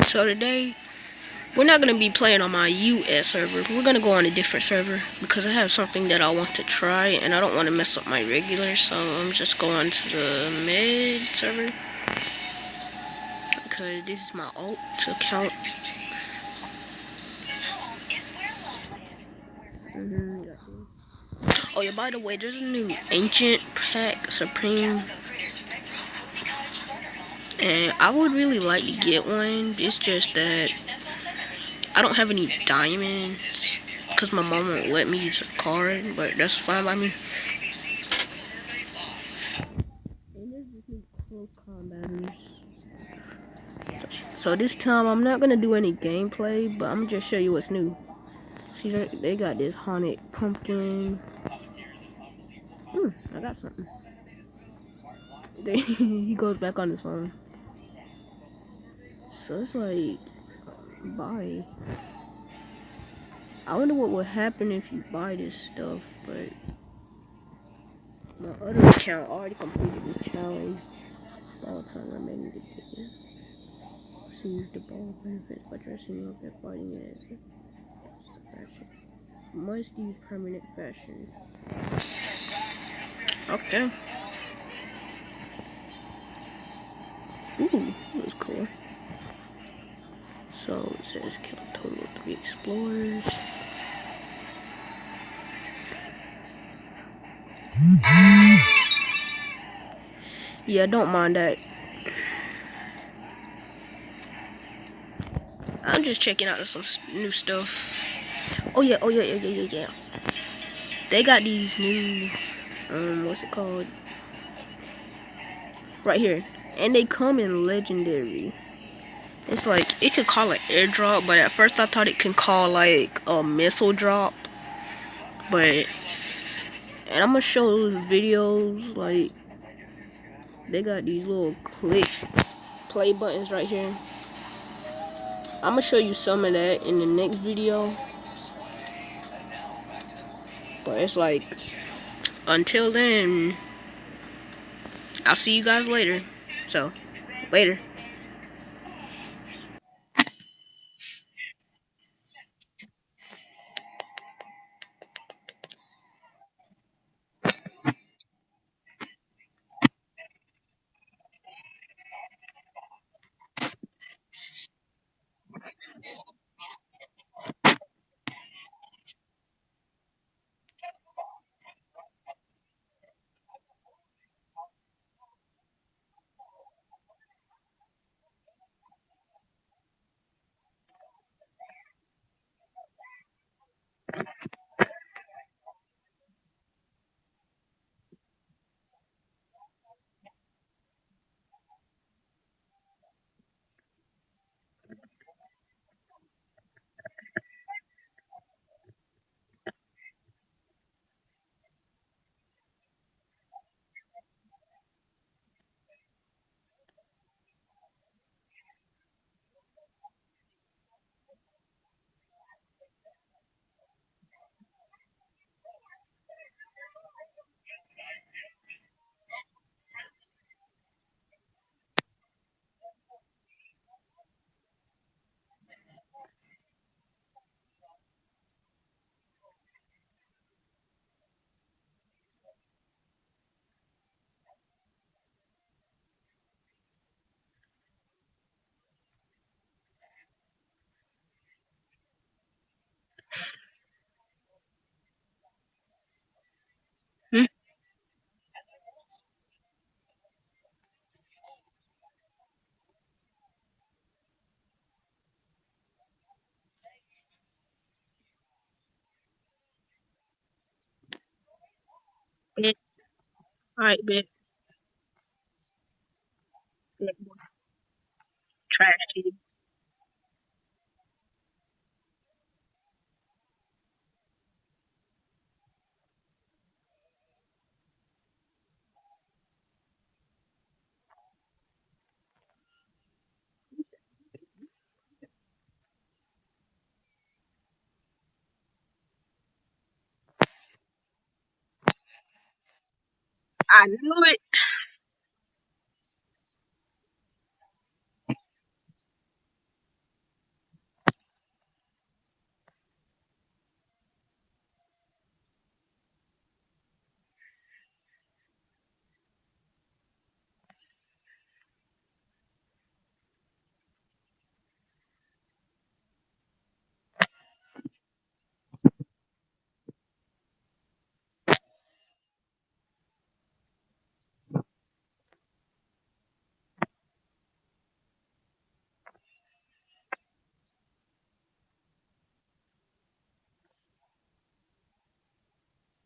So today, we're not going to be playing on my US server. We're going to go on a different server because I have something that I want to try and I don't want to mess up my regular, so I'm just going to the mid server because this is my alt account. Oh yeah, by the way, there's a new Ancient Pack Supreme, and I would really like to get one. It's just that I don't have any diamonds because my mom won't let me use her card, but that's fine by me. And there's this new close combaters. So this time I'm not gonna do any gameplay, but I'm gonna just show you what's new. See, they got this haunted pumpkin. I got something. He goes back on his phone. So it's like, buy. I wonder what would happen if you buy this stuff, but my other account already completed this challenge. All the time I made me get this. Use the ball benefits by dressing up and fighting it as a fashion. Must use permanent fashion. Okay. Ooh, that was cool. So it says kill a total of 3 explorers. Yeah, don't mind that. I'm just checking out some new stuff. Oh yeah. They got these new, what's it called? Right here. And they come in legendary. It's like, it could call it airdrop, but at first I thought it could call like a missile drop. But, and I'm gonna show those videos, like, they got these little click play buttons right here. I'm gonna show you some of that in the next video. But it's like, until then, I'll see you guys later. So, later. Bet. Alright, bet. Trash TV. I knew it.